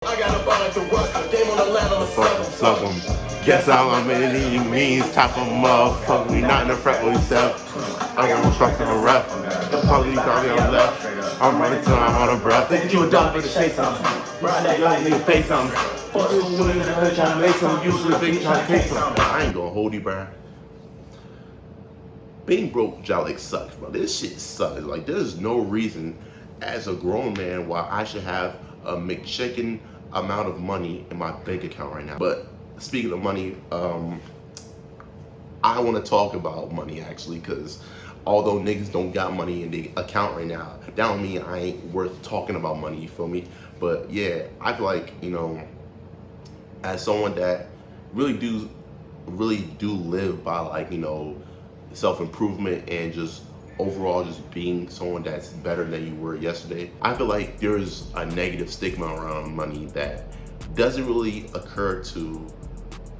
I got a ball to work, a game on the line, I'ma Suck them. Guess how many means top of motherfucker. We not in the front with yourself. I got no truck on the rep. The police on the left. I'm running till I'm out of breath. Think you a dog for the chase something. Ride that young nigga face something. Fuck you in the hood trying to make some useless bitch trying to take something. I ain't gonna hold you, bro. Being broke, y'all, like, sucks, bro. This shit sucks. Like, there's no reason as a grown man why I should have a McChicken amount of money in my bank account right now. But speaking of money, I want to talk about money actually, because although niggas don't got money in the account right now, that don't mean I ain't worth talking about money, you feel me? But yeah, I feel like, you know, as someone that really do live by, like, you know, self-improvement and just overall just being someone that's better than you were yesterday, I feel like there's a negative stigma around money that doesn't really occur to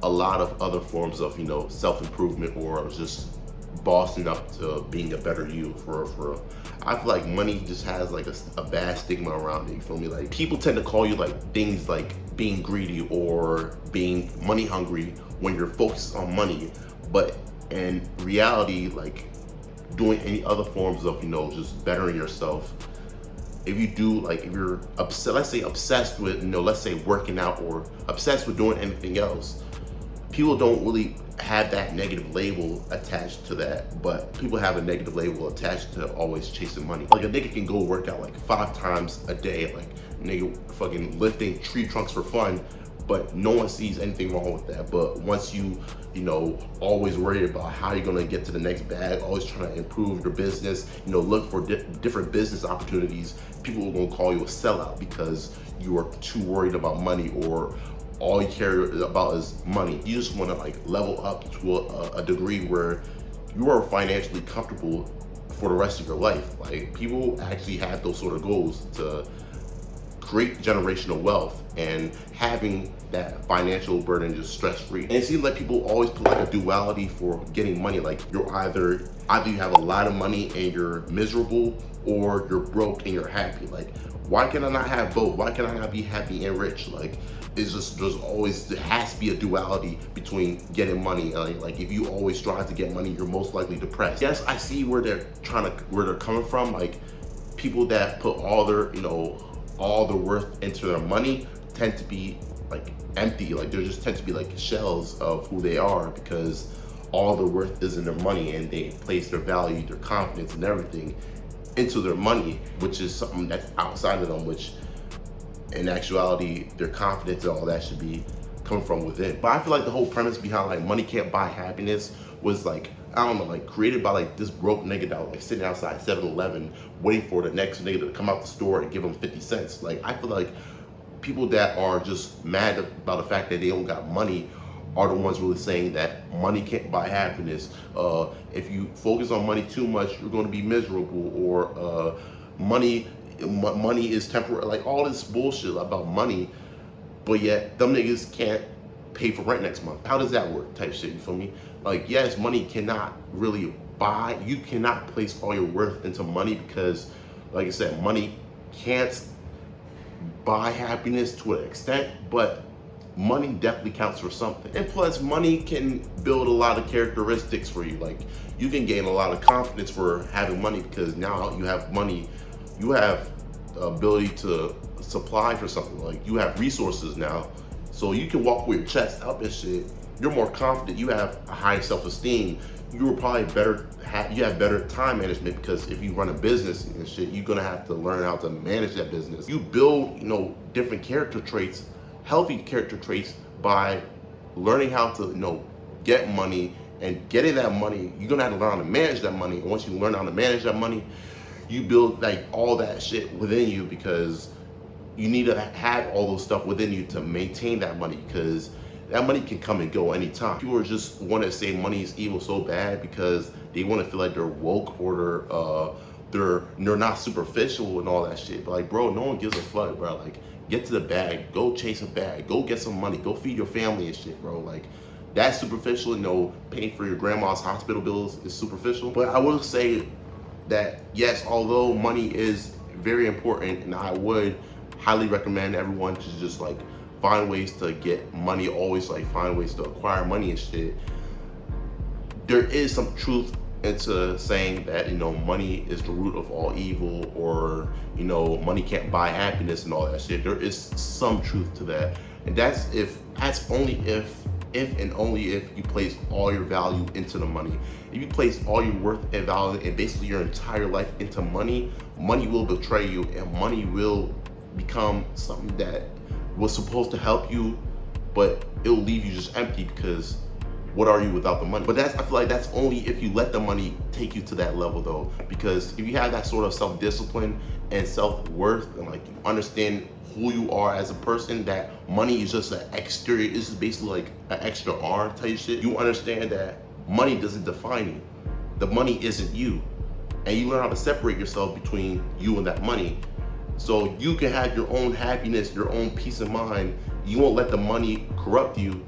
a lot of other forms of, you know, self-improvement or just bossing up to being a better you for real. I feel like money just has like a bad stigma around it, you feel me? Like, people tend to call you like things like being greedy or being money hungry when you're focused on money, but in reality, like, doing any other forms of, you know, just bettering yourself, if you do, like, if you're upset, let's say obsessed with, you know, let's say working out or obsessed with doing anything else, people don't really have that negative label attached to that, but people have a negative label attached to always chasing money. Like, a nigga can go work out like 5 times a day, like nigga fucking lifting tree trunks for fun, but no one sees anything wrong with that. But once you know, always worry about how you're gonna get to the next bag, always trying to improve your business, you know, look for different business opportunities, people are gonna call you a sellout because you are too worried about money, or all you care about is money. You just wanna, like, level up to a degree where you are financially comfortable for the rest of your life. Like, people actually have those sort of goals to create generational wealth and having that financial burden just stress-free. And it seems like people always put like a duality for getting money. Like, you're either you have a lot of money and you're miserable, or you're broke and you're happy. Like, why can I not have both? Why can I not be happy and rich? Like, it's just, there has to be a duality between getting money. Like, if you always strive to get money, you're most likely depressed. Yes, I see where they're coming from. Like, people that put all their, you know, all the worth into their money tend to be like empty. Like, they just tend to be like shells of who they are, because all the worth is in their money, and they place their value, their confidence, and everything into their money, which is something that's outside of them, which in actuality their confidence and all that should be coming from within. But I feel like the whole premise behind like money can't buy happiness was, like, I don't know, like, created by like this broke nigga that was like sitting outside 7-Eleven waiting for the next nigga to come out the store and give him 50 cents. Like, I feel like people that are just mad about the fact that they don't got money are the ones really saying that money can't buy happiness. If you focus on money too much, you're going to be miserable, or money is temporary. Like, all this bullshit about money, but yet them niggas can't pay for rent next month. How does that work? Type shit, you feel me? Like, yes, money cannot really buy, you cannot place all your worth into money, because, like I said, money can't buy happiness to an extent, but money definitely counts for something. And plus, money can build a lot of characteristics for you. Like, you can gain a lot of confidence for having money, because now you have money, you have the ability to supply for something. Like, you have resources now, so you can walk with your chest up and shit. You're more confident, you have a higher self-esteem, you are probably you have better time management, because if you run a business and shit, you're gonna have to learn how to manage that business. You build, you know, different character traits, healthy character traits, by learning how to, you know, get money, and getting that money, you're gonna have to learn how to manage that money. And once you learn how to manage that money, you build like all that shit within you, because you need to have all those stuff within you to maintain that money, because that money can come and go anytime. People are just want to say money is evil so bad because they want to feel like they're woke, or they're not superficial and all that shit. But like, bro, no one gives a fuck, bro. Like, get to the bag, go chase a bag, go get some money, go feed your family and shit, bro. Like, that's superficial. You know, paying for your grandma's hospital bills is superficial. But I will say that yes, although money is very important, and I would highly recommend everyone to just like find ways to get money, always like find ways to acquire money and shit. There is some truth into saying that, you know, money is the root of all evil, or, you know, money can't buy happiness and all that shit. There is some truth to that. And that's only if and only if you place all your value into the money. If you place all your worth and value and basically your entire life into money, money will betray you, and money will become something that was supposed to help you, but it'll leave you just empty, because what are you without the money? But I feel like that's only if you let the money take you to that level though, because if you have that sort of self-discipline and self-worth, and like you understand who you are as a person, that money is just an exterior, it's just basically like an extra arm type shit. You understand that money doesn't define you. The money isn't you. And you learn how to separate yourself between you and that money. So you can have your own happiness, your own peace of mind. You won't let the money corrupt you,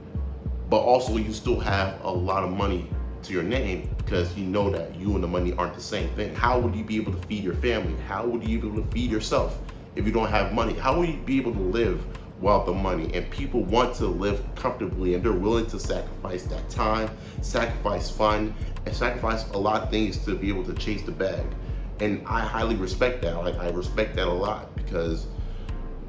but also you still have a lot of money to your name, because you know that you and the money aren't the same thing. How would you be able to feed your family? How would you be able to feed yourself if you don't have money? How will you be able to live without the money? And people want to live comfortably, and they're willing to sacrifice that time, sacrifice fun, and sacrifice a lot of things to be able to chase the bag. And I highly respect that. Like, I respect that a lot, because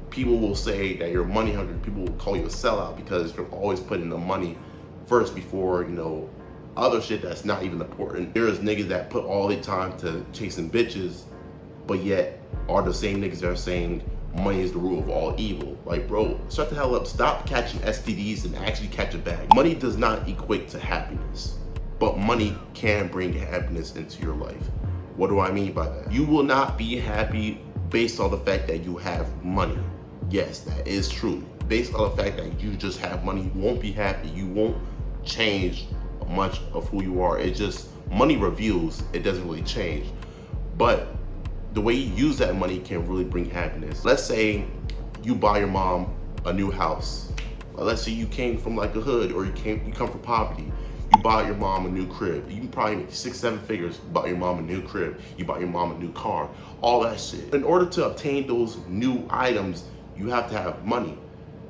people will say that you're money hungry. People will call you a sellout because you're always putting the money first before, you know, other shit that's not even important. There's niggas that put all their time to chasing bitches, but yet are the same niggas that are saying money is the root of all evil. Like, bro, shut the hell up. Stop catching STDs and actually catch a bag. Money does not equate to happiness, but money can bring happiness into your life. What do I mean by that? You will not be happy based on the fact that you have money. Yes, that is true. Based on the fact that you just have money, you won't be happy. You won't change much of who you are. It just, money reveals, it doesn't really change. But the way you use that money can really bring happiness. Let's say you buy your mom a new house. Let's say you came from like a hood, or you come from poverty. You buy your mom a new crib. You can probably make 6-7 figures. You buy your mom a new crib. You buy your mom a new car. All that shit. In order to obtain those new items, you have to have money.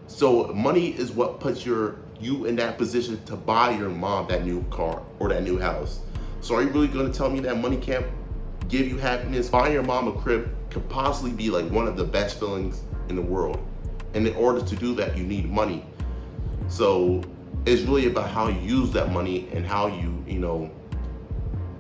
So money is what puts you in that position to buy your mom that new car or that new house. So are you really going to tell me that money can't give you happiness? Buying your mom a crib could possibly be like one of the best feelings in the world. And in order to do that, you need money. So it's really about how you use that money and how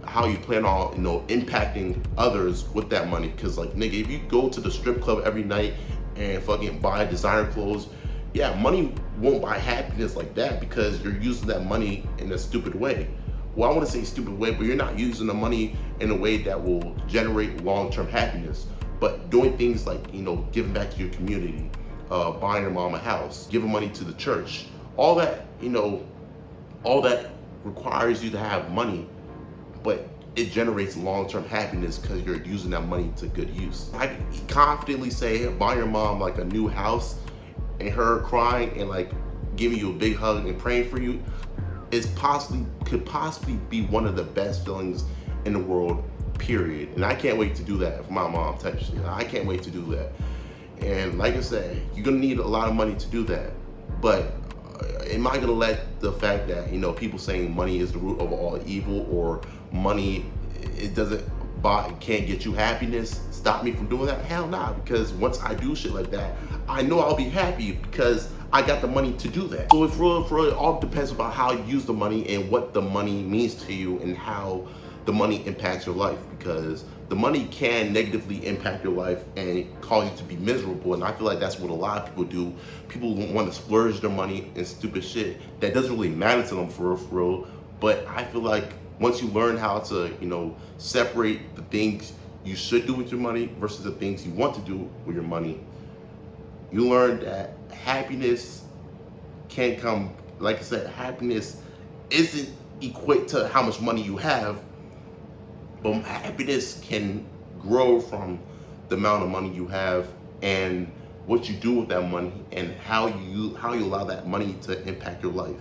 how you plan on, impacting others with that money. Because like, nigga, if you go to the strip club every night and fucking buy designer clothes, yeah, money won't buy happiness like that, because you're using that money in a stupid way. Well, I want to say stupid way, but you're not using the money in a way that will generate long-term happiness. But doing things like, giving back to your community, buying your mom a house, giving money to the church, all that, all that requires you to have money, but it generates long-term happiness because you're using that money to good use. I can confidently say, buy your mom like a new house, and her crying and like giving you a big hug and praying for you could possibly be one of the best feelings in the world, period. And I can't wait to do that for my mom type shit. I can't wait to do that. And like I said, you're gonna need a lot of money to do that. But am I gonna let the fact that, people saying money is the root of all evil, or money, can't get you happiness, stop me from doing that? Hell nah, because once I do shit like that, I know I'll be happy because I got the money to do that. So it's really all depends about how you use the money and what the money means to you and how the money impacts your life, because the money can negatively impact your life and cause you to be miserable. And I feel like that's what a lot of people do. People want to splurge their money in stupid shit that doesn't really matter to them for real. But I feel like once you learn how to, separate the things you should do with your money versus the things you want to do with your money, you learn that happiness can come, like I said, happiness isn't equate to how much money you have, but happiness can grow from the amount of money you have and what you do with that money and how you allow that money to impact your life.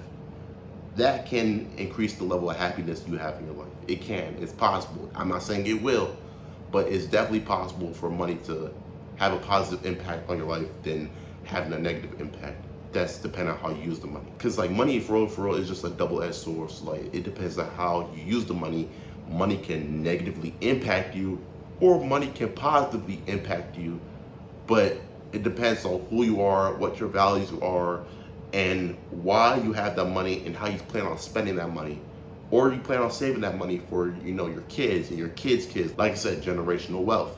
That can increase the level of happiness you have in your life. It can. It's possible. I'm not saying it will, but it's definitely possible for money to have a positive impact on your life than having a negative impact. That's depending on how you use the money. Cause like money for real is just a double-edged sword. So like it depends on how you use the money. Money can negatively impact you, or money can positively impact you. But it depends on who you are, what your values are, and why you have that money and how you plan on spending that money. Or you plan on saving that money for, you know, your kids and your kids' kids. Like I said, generational wealth.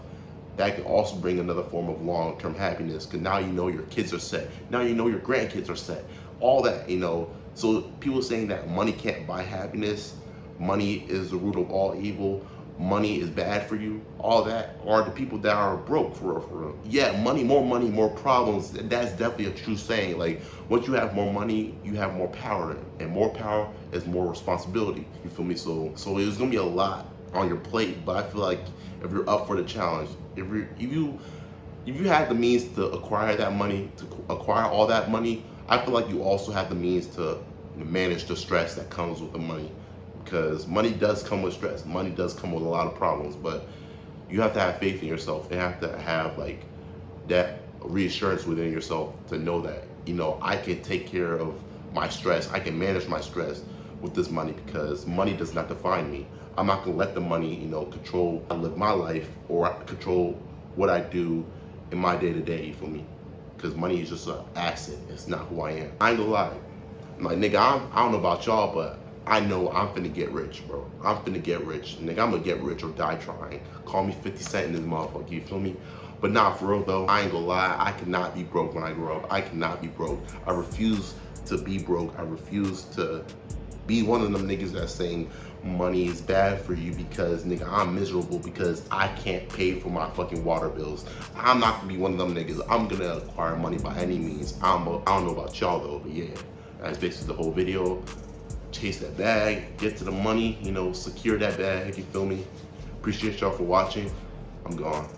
That can also bring another form of long-term happiness, because now you know your kids are set. Now you know your grandkids are set. All that, you know. So people saying that money can't buy happiness, money is the root of all evil, money is bad for you, all that are the people that are broke for real, for real. Yeah, money, more problems. That's definitely a true saying. Like once you have more money, you have more power, and more power is more responsibility. You feel me? So it's gonna be a lot on your plate, but I feel like if you're up for the challenge, if you have the means to acquire that money, to acquire all that money, I feel like you also have the means to manage the stress that comes with the money. Because money does come with stress. Money does come with a lot of problems, but you have to have faith in yourself. You have to have like that reassurance within yourself to know that, you know, I can take care of my stress. I can manage my stress with this money, because money does not define me. I'm not gonna let the money, you know, control how I live my life or control what I do in my day-to-day, you feel me? Because money is just an asset. It's not who I am. I ain't gonna lie. I'm like, nigga, I don't know about y'all, but I know I'm finna get rich, bro. I'm finna get rich. Nigga, I'm gonna get rich or die trying. Call me 50 Cent in this motherfucker, you feel me? But nah, for real though, I ain't gonna lie, I cannot be broke when I grow up. I cannot be broke. I refuse to be broke. I refuse to be one of them niggas that's saying money is bad for you, because nigga, I'm miserable because I can't pay for my fucking water bills. I'm not gonna be one of them niggas. I'm gonna acquire money by any means. I don't know about y'all though, but yeah, that's basically the whole video. Chase that bag, get to the money, you know, secure that bag, you feel me? Appreciate y'all for watching. I'm gone.